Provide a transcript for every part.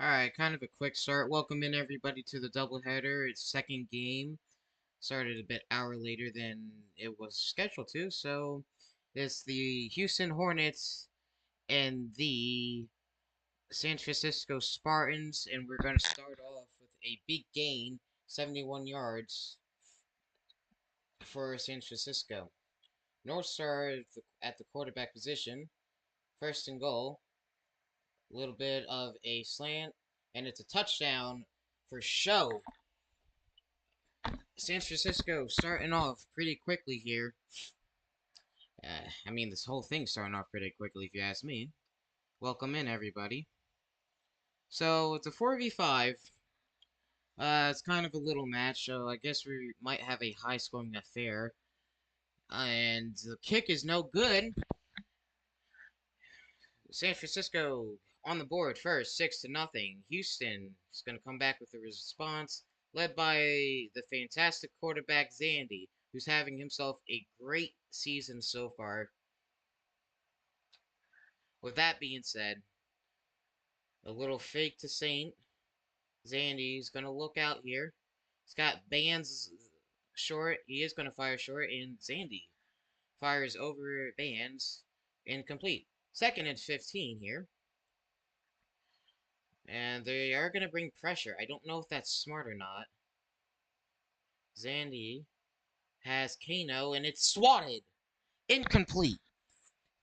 Alright, kind of a quick start. Welcome in everybody to the doubleheader. It's second game. Started a bit hour later than it was scheduled to, so it's the Houston Hornets and the San Francisco Spartans, and we're going to start off with a big gain, 71 yards for San Francisco. North Star at the quarterback position, first and goal, a little bit of a slant, and it's a touchdown for show. San Francisco starting off pretty quickly here. I mean, this whole thing's starting off pretty quickly, if you ask me. Welcome in, everybody. So, it's a 4v5. It's kind of a little match, so I guess we might have a high-scoring affair. And the kick is no good. San Francisco on the board first, 6-0. Houston is going to come back with a response, led by the fantastic quarterback Zandy, who's having himself a great season so far. With that being said, a little fake to Saint. Zandy's going to look out here. He's got bands short. He is going to fire short, and Zandy fires over bands incomplete. Second and 15 here. And they are going to bring pressure. I don't know if that's smart or not. Zandy has Kano, and it's swatted. Incomplete.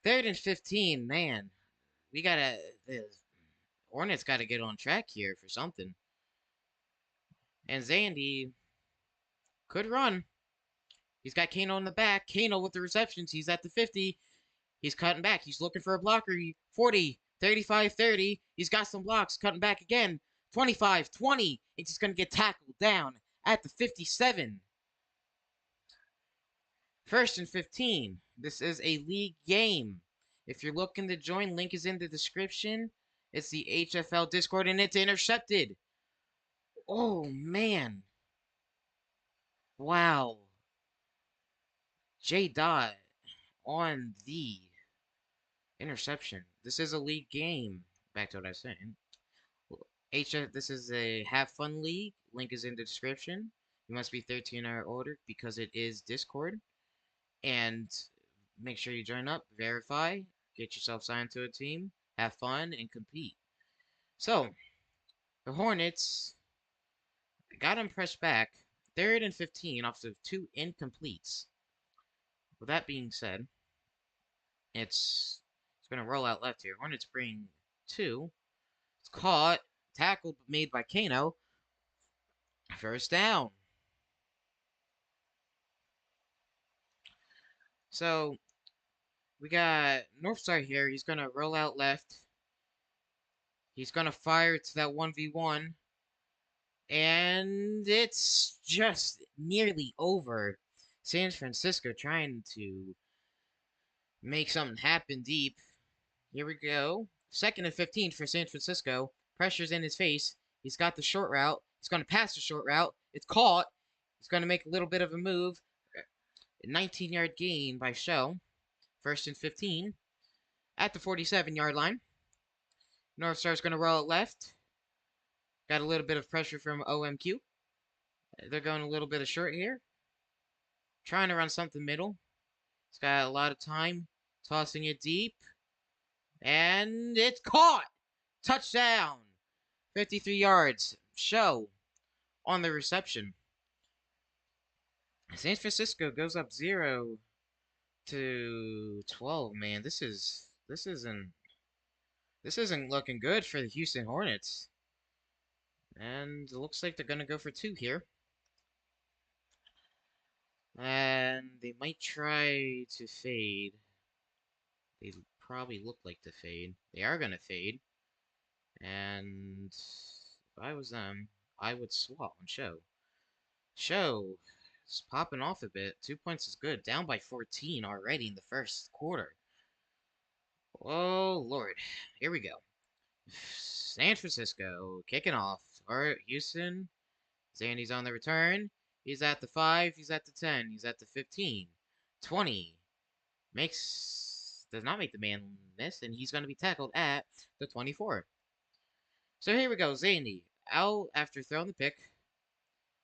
Third and 15, man. We gotta... The Hornets gotta get on track here for something. And Zandy could run. He's got Kano in the back. Kano with the receptions. He's at the 50. He's cutting back. He's looking for a blocker. 40, 35, 30. He's got some blocks. Cutting back again. 25, 20. He's just going to get tackled down at the 57. First and 15. This is a league game. If you're looking to join, link is in the description. It's the HFL Discord, and it's intercepted. Oh, man. Wow. J. Dot on the interception. This is a league game. Back to what I was saying. This is a have fun league. Link is in the description. You must be 13 or older because it is Discord. And make sure you join up, verify, get yourself signed to a team, have fun, and compete. So, the Hornets got them pressed back. Third and 15 off of 2 incompletes. With that being said, it's going to roll out left here. Hornets bring 2. It's caught, tackled, made by Kano. First down. So, we got Northstar here. He's going to roll out left. He's going to fire to that 1v1. And it's just nearly over. San Francisco trying to make something happen deep. Here we go. Second and 15 for San Francisco. Pressure's in his face. He's got the short route. He's going to pass the short route. It's caught. He's going to make a little bit of a move. A 19-yard gain by Show. First and 15 at the 47-yard line. North Star's going to roll it left. Got a little bit of pressure from OMQ. They're going a little bit of short here. Trying to run something middle. He's got a lot of time. Tossing it deep. And it's caught! Touchdown! 53 yards. Show on the reception. San Francisco goes up 0 to 12. Man, this isn't looking good for the Houston Hornets. And it looks like they're gonna go for 2 here. And they might try to fade. They probably look like to fade. They are gonna fade. And if I was them, I would swap on Show. Show is popping off a bit. 2 points is good. Down by 14 already in the first quarter. Oh, Lord. Here we go. San Francisco kicking off. Alright, Houston. Zandy's on the return. He's at the 5. He's at the 10. He's at the 15. 20. Does not make the man miss, and he's going to be tackled at the 24. So here we go. Zandy out after throwing the pick.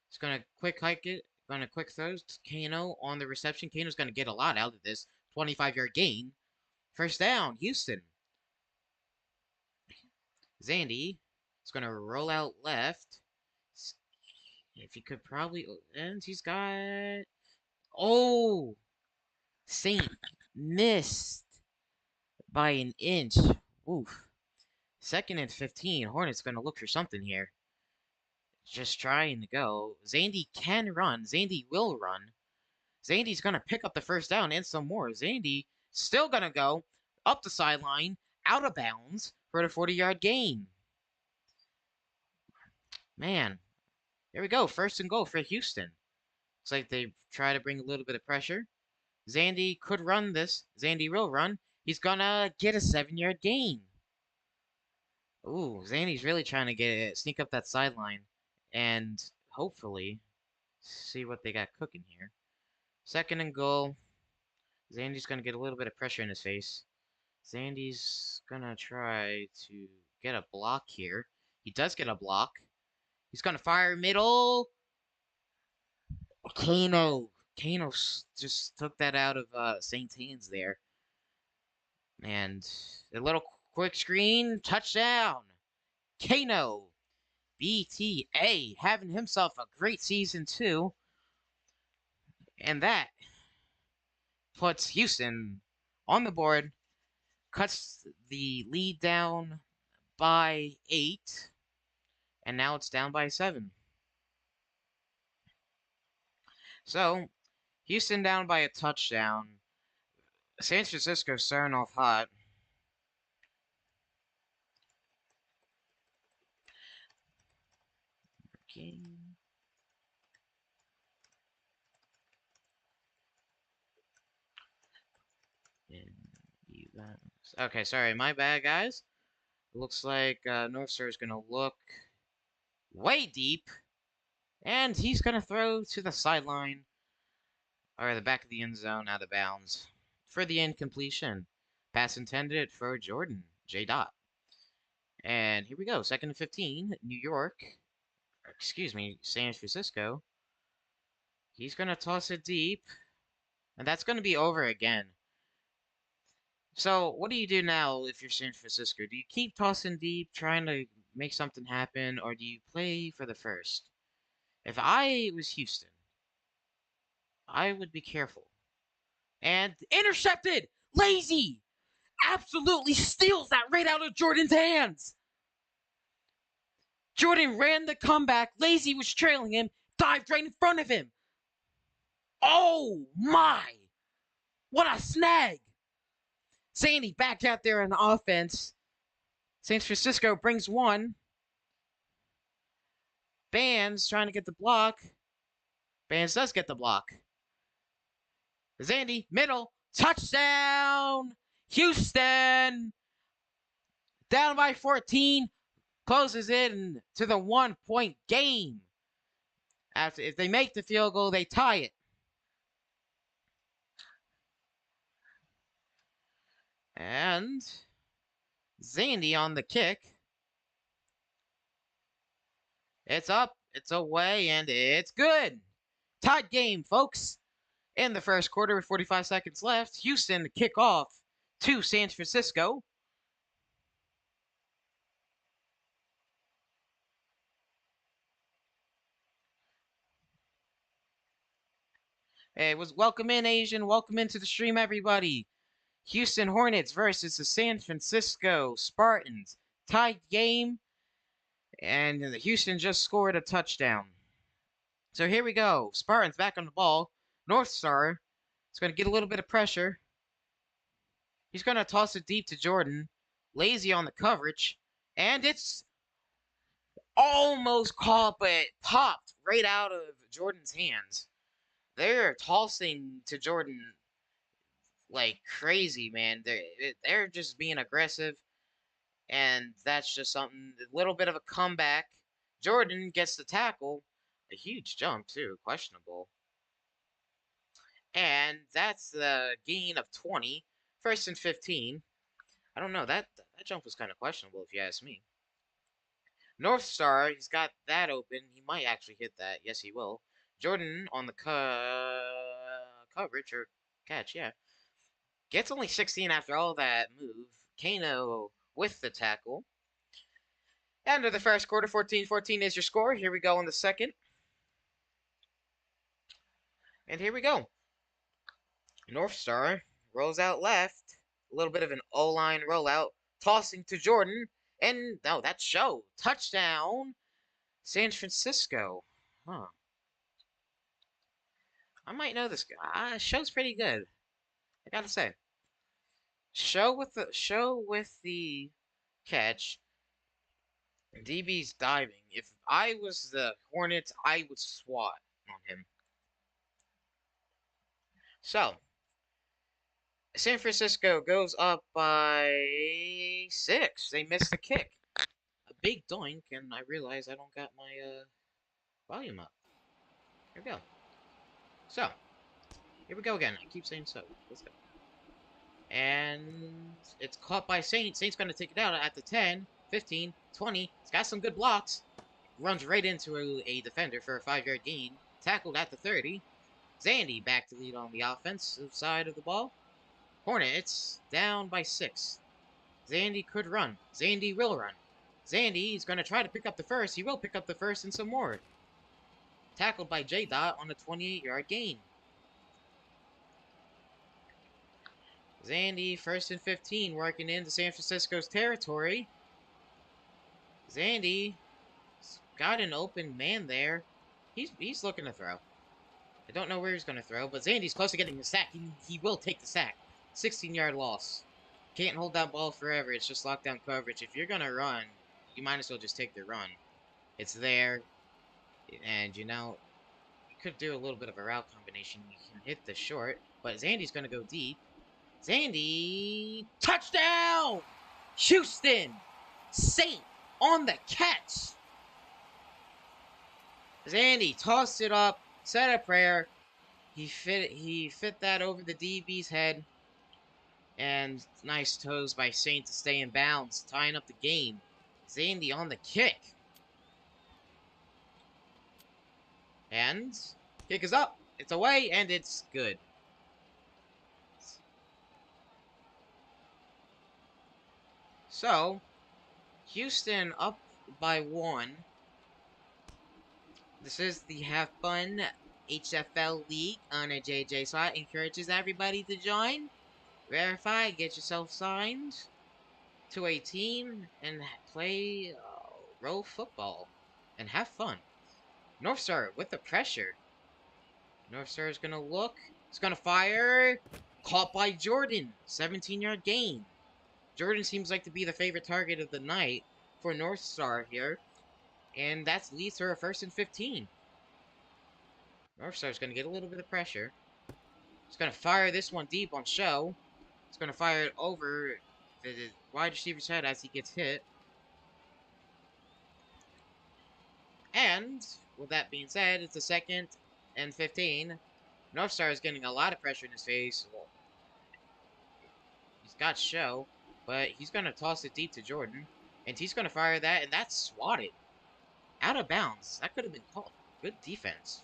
He's gonna quick hike it. Gonna quick throws. Kano on the reception. Kano's gonna get a lot out of this. 25-yard gain. First down, Houston. Zandy is gonna roll out left. If he could probably, and he's got. Oh, Saint missed by an inch. Oof. Second and 15. Hornets gonna look for something here. Just trying to go. Zandy can run. Zandy will run. Zandy's gonna pick up the first down and some more. Zandy still gonna go up the sideline, out of bounds for the 40-yard gain. Man, here we go. First and goal for Houston. Looks like they try to bring a little bit of pressure. Zandy could run this. Zandy will run. He's gonna get a 7-yard gain. Ooh, Zandy's really trying to sneak up that sideline and hopefully see what they got cooking here. Second and goal. Zandy's gonna get a little bit of pressure in his face. Zandy's gonna try to get a block here. He does get a block. He's gonna fire middle. Kano. Kano just took that out of Saint's hands there. And a little quick screen. Touchdown. Kano. BTA having himself a great season too. And that puts Houston on the board. Cuts the lead down by 8. And now it's down by 7. So, Houston down by a touchdown. San Francisco starting off hot. Okay. Okay, sorry, my bad, guys. Looks like North Star is going to look way deep. And he's going to throw to the sideline. Or the back of the end zone, out of bounds. For the incompletion. Pass intended for Jordan. J. Dot. And here we go. Second and 15. New York. Excuse me, San Francisco. He's going to toss it deep. And that's going to be over again. So, what do you do now if you're San Francisco? Do you keep tossing deep, trying to make something happen, or do you play for the first? If I was Houston, I would be careful. And intercepted! Lazy! Absolutely steals that right out of Jordan's hands! Jordan ran the comeback. Lazy was trailing him, dived right in front of him. Oh my! What a snag! Sandy back out there on offense. San Francisco brings one. Bands trying to get the block. Bands does get the block. Zandy, middle, touchdown! Houston! Down by 14. Closes it to the 1-point game. If they make the field goal, they tie it. And Zandy on the kick. It's up, it's away, and it's good. Tied game, folks. In the first quarter with 45 seconds left, Houston kick off to San Francisco. Hey, welcome in, Asian. Welcome into the stream, everybody. Houston Hornets versus the San Francisco Spartans. Tied game, and Houston just scored a touchdown. So here we go. Spartans back on the ball. North Star is going to get a little bit of pressure. He's going to toss it deep to Jordan. Lazy on the coverage. And it's almost caught, but popped right out of Jordan's hands. They're tossing to Jordan like crazy, man. They're just being aggressive. And that's just something, a little bit of a comeback. Jordan gets the tackle. A huge jump, too. Questionable. And that's the gain of 20. First and 15. I don't know. That jump was kind of questionable, if you ask me. North Star, he's got that open. He might actually hit that. Yes, he will. Jordan on the coverage or catch, yeah. Gets only 16 after all that move. Kano with the tackle. End of the first quarter, 14-14 is your score. Here we go in the second. And here we go. North Star rolls out left. A little bit of an O-line rollout. Tossing to Jordan. And, no, that's Show. Touchdown, San Francisco. Huh. I might know this guy. Show's pretty good. I gotta say. Show with the catch. DB's diving. If I was the Hornets, I would swat on him. So, San Francisco goes up by 6. They missed the kick. A big doink, and I realize I don't got my volume up. Here we go. So, here we go again. I keep saying so. Let's go. And it's caught by Saint. Saint's going to take it out at the 10, 15, 20. It's got some good blocks. Runs right into a defender for a 5-yard gain. Tackled at the 30. Zandy back to lead on the offensive side of the ball. Hornets down by 6. Zandy could run. Zandy will run. Zandy is going to try to pick up the first. He will pick up the first and some more. Tackled by J-Dot on a 28-yard gain. Zandy, 1st and 15, working into San Francisco's territory. Zandy got an open man there. He's looking to throw. I don't know where he's going to throw, but Zandy's close to getting the sack. He will take the sack. 16-yard loss. Can't hold that ball forever. It's just lockdown coverage. If you're going to run, you might as well just take the run. It's there. And, you know, you could do a little bit of a route combination. You can hit the short, but Zandy's going to go deep. Zandy, touchdown! Houston, Saint on the catch. Zandy tossed it up, said a prayer. He fit that over the DB's head. And nice toes by Saint to stay in bounds, tying up the game. Zandy on the kick. And kick is up. It's away, and it's good. So, Houston up by 1. This is the Have Fun HFL League on a JJ site. Encourages everybody to join. Verify, get yourself signed to a team, and play row football. And have fun. North Star with the pressure. North Star is going to look. He's going to fire. Caught by Jordan. 17-yard gain. Jordan seems like to be the favorite target of the night for North Star here. And that leads to a 1st and 15. North Star's going to get a little bit of pressure. He's going to fire this one deep on Show. He's going to fire it over the wide receiver's head as he gets hit. And, with that being said, it's a 2nd and 15. North Star is getting a lot of pressure in his face. Well, he's got Show, but he's going to toss it deep to Jordan. And he's going to fire that, and that's swatted. Out of bounds. That could have been called. Good defense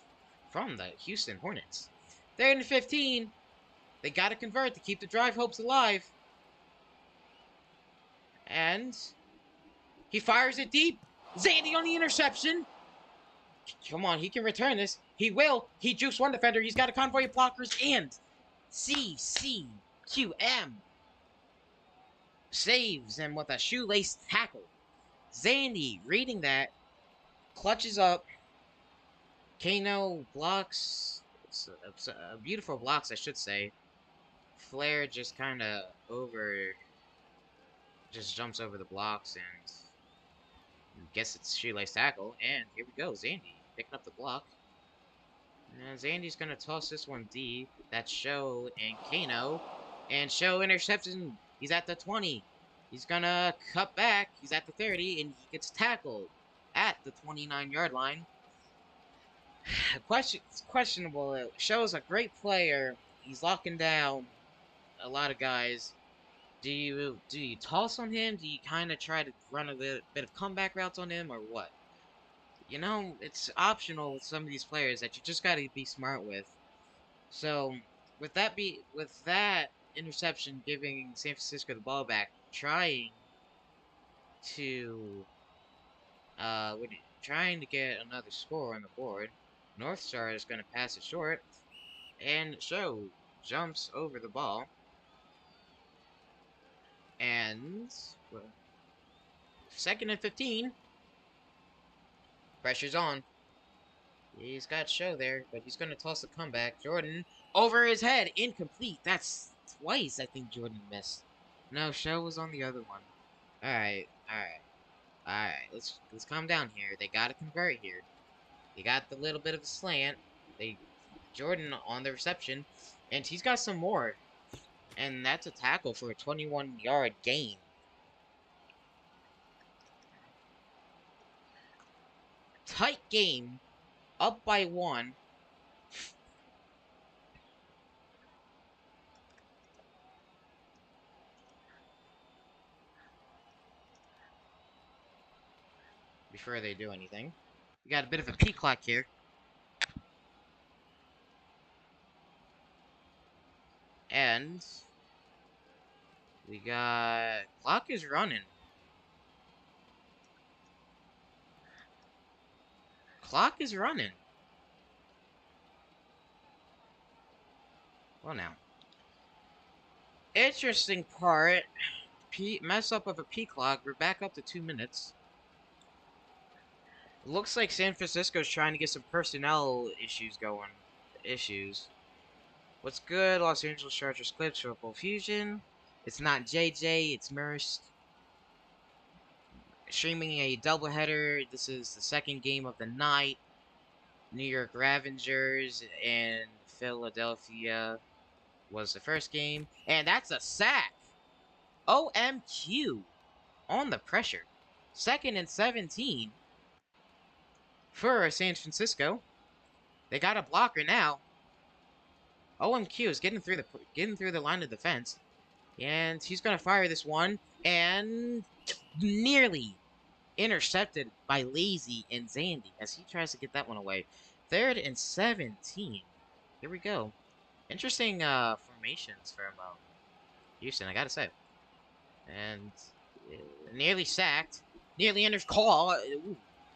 from the Houston Hornets. 3rd and 15. They got to convert to keep the drive hopes alive. And he fires it deep. Zandy on the interception. Come on, he can return this. He will. He juiced one defender. He's got a convoy of blockers, and CCQM saves him with a shoelace tackle. Zandy, reading that, clutches up. Kano blocks. It's a beautiful blocks, I should say. Flair just kind of just jumps over the blocks and gets its shoelace tackle. And here we go, Zandy picking up the block. And Zandy's going to toss this one deep. That's Show and Kano. And Show interception. He's at the 20. He's going to cut back. He's at the 30, and he gets tackled at the 29-yard line. It's questionable. It shows a great player. He's locking down a lot of guys. Do you toss on him? Do you kind of try to run a bit of comeback routes on him, or what? You know, it's optional with some of these players that you just got to be smart with. So, with that interception giving San Francisco the ball back, to uh what- trying to get another score on the board. North Star is going to pass it short, and Show jumps over the ball, and well, 2nd and 15. Pressure's on. He's got Show there, but he's going to toss the comeback. Jordan over his head, incomplete. That's twice I think Jordan missed. No, Show was on the other one. All right, all right, all right. Let's calm down here. They got to convert here. They got the little bit of a slant. They Jordan on the reception, and he's got some more, and that's a tackle for a 21-yard gain. Tight game, up by 1. Before they do anything, we got a bit of a peak clock here. And we got clock is running. Clock is running. Well now. Interesting part. Mess up of a P clock. We're back up to 2 minutes. Looks like San Francisco's trying to get some personnel issues going. What's good? Los Angeles Chargers clips triple fusion. It's not JJ, it's Merst. Streaming a doubleheader. This is the second game of the night. New York Ravengers and Philadelphia was the first game. And that's a sack. OMQ on the pressure. 2nd and 17 for San Francisco. They got a blocker now. OMQ is getting through the line of defense. And he's going to fire this one. And nearly intercepted by Lazy and Zandy as he tries to get that one away. 3rd and 17. Here we go. Interesting formations from Houston, I gotta say. And nearly sacked. Nearly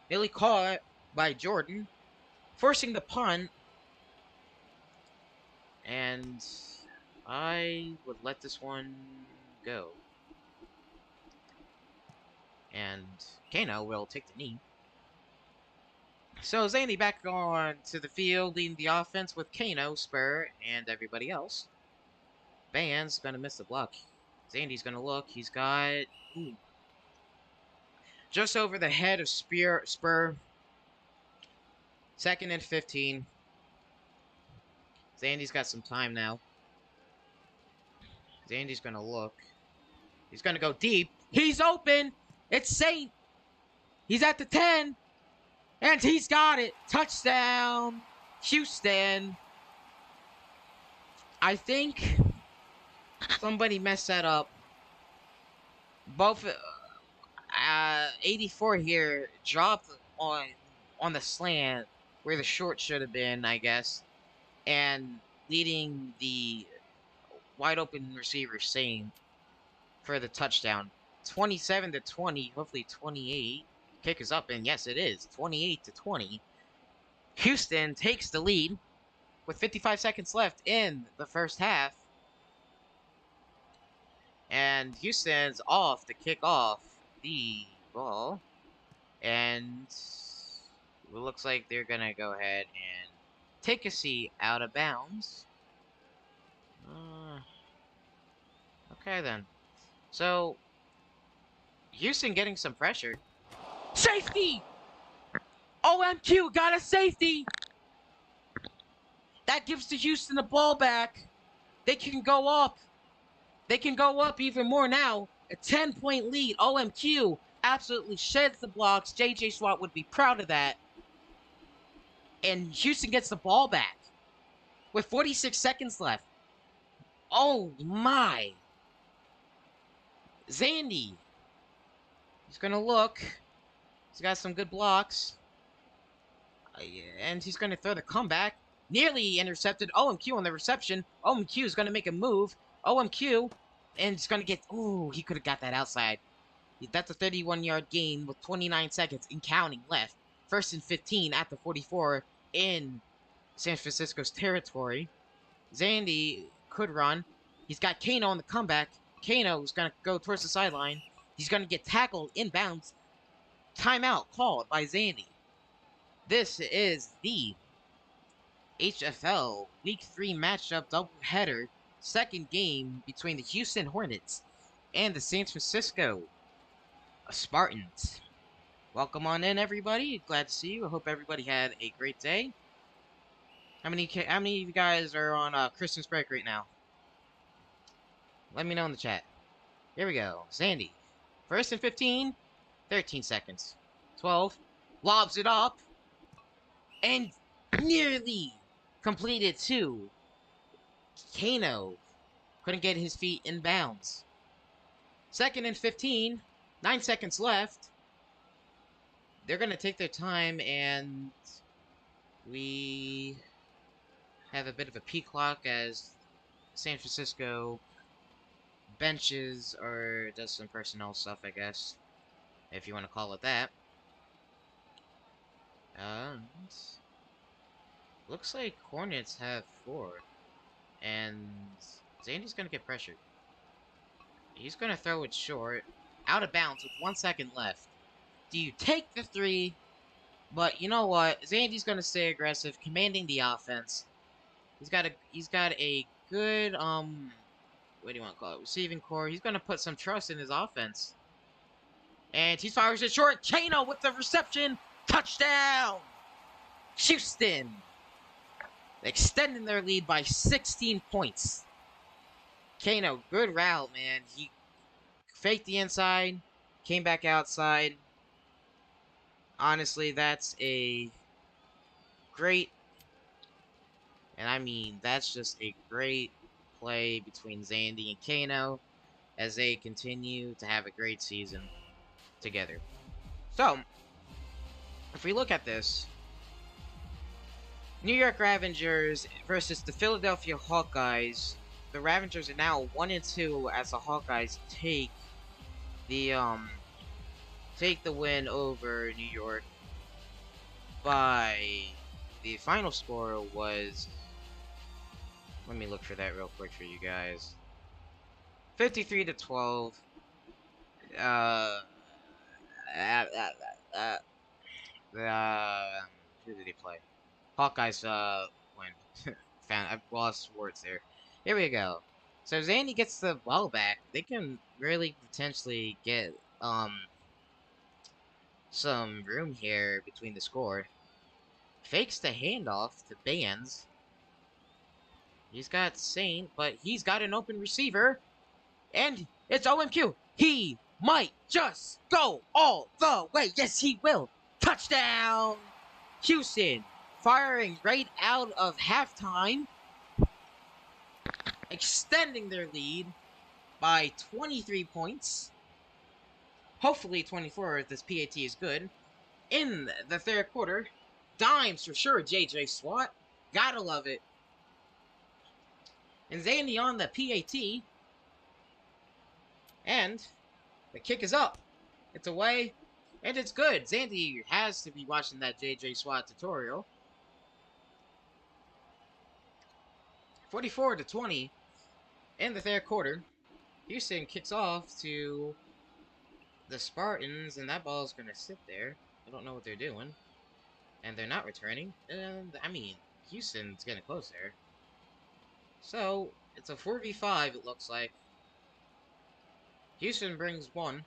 nearly caught by Jordan. Forcing the punt. And I would let this one go. And Kano will take the knee. So Zandy back on to the field, leading the offense with Kano, Spur, and everybody else. Van's gonna miss the block. Zandy's gonna look. He's got just over the head of Spur. 2nd and 15. Zandy's got some time now. Zandy's gonna look. He's gonna go deep. He's open. It's Saint. He's at the 10. And he's got it. Touchdown, Houston. I think somebody messed that up. Both 84 here dropped on the slant where the short should have been, I guess, and leading the wide open receiver Sane for the touchdown. 27-20, hopefully 28. Kick is up, and yes, it is. 28-20. Houston takes the lead with 55 seconds left in the first half. And Houston's off to kick off the ball. And it looks like they're going to go ahead and take a seat out of bounds. Okay, then. So, Houston getting some pressure. Safety! OMQ got a safety! That gives the Houston the ball back. They can go up. They can go up even more now. A 10-point lead. OMQ absolutely sheds the blocks. JJ Swat would be proud of that. And Houston gets the ball back with 46 seconds left. Oh my. Zandy. He's gonna look. He's got some good blocks. And he's gonna throw the comeback. Nearly intercepted. OMQ on the reception. OMQ is gonna make a move. OMQ. And he's gonna get... Ooh, he could have got that outside. That's a 31-yard gain with 29 seconds and counting left. 1st and 15 at the 44 in San Francisco's territory. Zandy could run. He's got Kano on the comeback. Kano's going to go towards the sideline. He's going to get tackled inbounds. Timeout called by Zandy. This is the HFL Week 3 matchup doubleheader. Second game between the Houston Hornets and the San Francisco Spartans. Welcome on in, everybody. Glad to see you. I hope everybody had a great day. How many of you guys are on Christmas break right now? Let me know in the chat. Here we go. Zandy. 1st and 15. 13 seconds. 12. Lobs it up. And nearly completed 2. Kano couldn't get his feet in bounds. 2nd and 15. 9 seconds left. They're going to take their time, and we have a bit of a peak clock as San Francisco benches or does some personnel stuff, I guess, if you want to call it that. And looks like Hornets have 4, and Zandy's going to get pressured. He's going to throw it short, out of bounds with 1 second left. Do you take the 3? But you know what? Zandy's going to stay aggressive, commanding the offense. He's got a good what do you want to call it? Receiving core. He's going to put some trust in his offense. And he fires it short. Kano with the reception. Touchdown! Houston extending their lead by 16 points. Kano, good route, man. He faked the inside, came back outside. Honestly, that's a great, and I mean, that's just a great play between Zandy and Kano as they continue to have a great season together. So, if we look at this, New York Ravengers versus the Philadelphia Hawkeyes. The Ravengers are now 1-2 as the Hawkeyes take the win over New York by the final score was, let me look for that real quick for you guys. 53-12. Who did they play? Hawkeyes win. I've lost words there. Here we go. So Zandy gets the ball back. They can really potentially get some room here between the score. Fakes the handoff to Bands. He's got Saint, but he's got an open receiver. And it's OMQ. He might just go all the way. Yes, he will. Touchdown! Houston firing right out of halftime. Extending their lead by 23 points. Hopefully 24 if this PAT is good. In the third quarter, dimes for sure, JJ Swat. Gotta love it. And Zandy on the PAT. And the kick is up. It's away. And it's good. Zandy has to be watching that JJ Swat tutorial. 44-20 in the third quarter. Houston kicks off to the Spartans, and that ball is going to sit there. I don't know what they're doing. And they're not returning. And, I mean, Houston's getting close there. So, it's a 4v5, it looks like. Houston brings 1.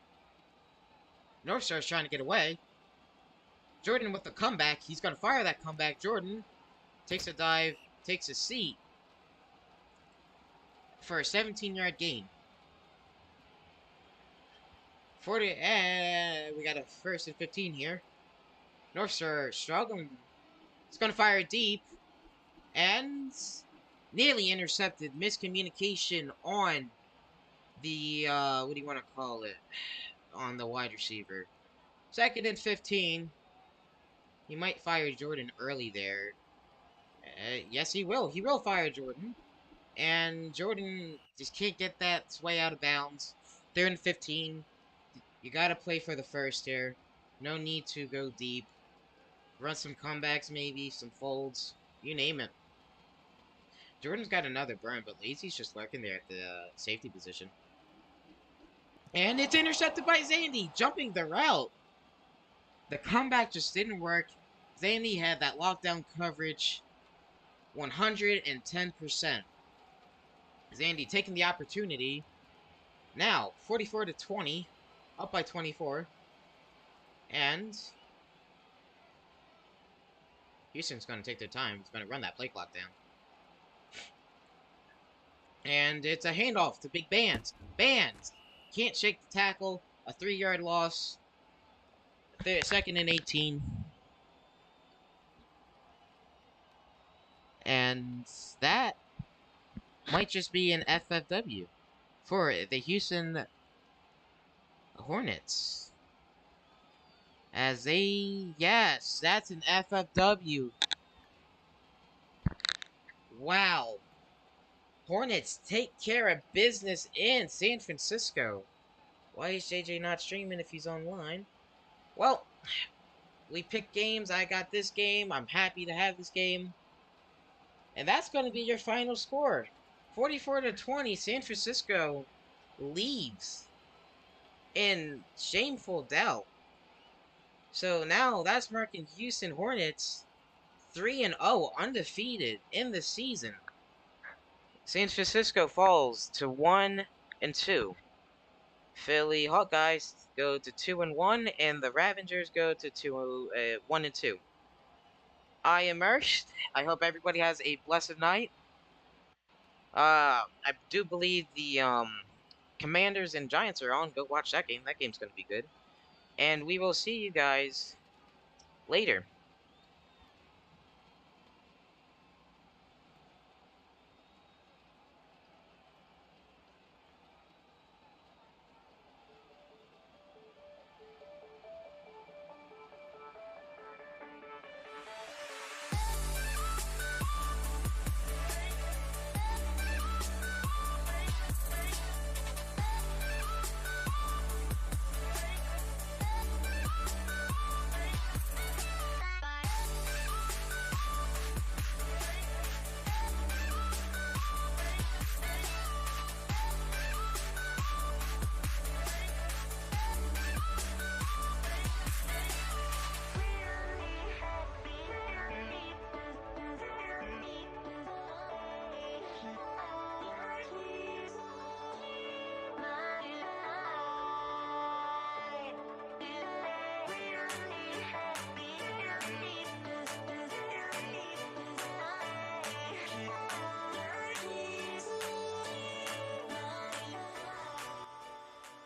North Star's trying to get away. Jordan with the comeback. He's going to fire that comeback. Jordan takes a dive, takes a seat for a 17-yard gain. 40, and we got a 1st and 15 here. North Star struggling. He's going to fire deep. And nearly intercepted. Miscommunication on the what do you want to call it on the wide receiver. 2nd and 15. He might fire Jordan early there. Yes, he will. He will fire Jordan. And Jordan just can't get that sway out of bounds. 3rd and 15. You got to play for the first here. No need to go deep. Run some comebacks, maybe, some folds. You name it. Jordan's got another burn, but Lazy's just lurking there at the safety position. And it's intercepted by Zandy, jumping the route. The comeback just didn't work. Zandy had that lockdown coverage 110%. Zandy taking the opportunity. Now, 44-20, up by 24. And Houston's going to take their time. It's going to run that play clock down. And it's a handoff to Big Bands. Bands can't shake the tackle. A 3-yard loss. 2nd and 18. And that might just be an FFW for the Houston Hornets. As they, yes, that's an FFW. Wow. Hornets take care of business in San Francisco. Why is JJ not streaming if he's online? Well, we picked games. I got this game. I'm happy to have this game. And that's going to be your final score. 44-20, San Francisco leaves in shameful doubt. So now that's marking Houston Hornets 3-0, undefeated in the season. San Francisco falls to 1-2. Philly Hawkeyes go to 2-1, and the Ravengers go to 1-2. I am Mersh. I hope everybody has a blessed night. I do believe the Commanders and Giants are on. Go watch that game. That game's gonna be good. And we will see you guys later.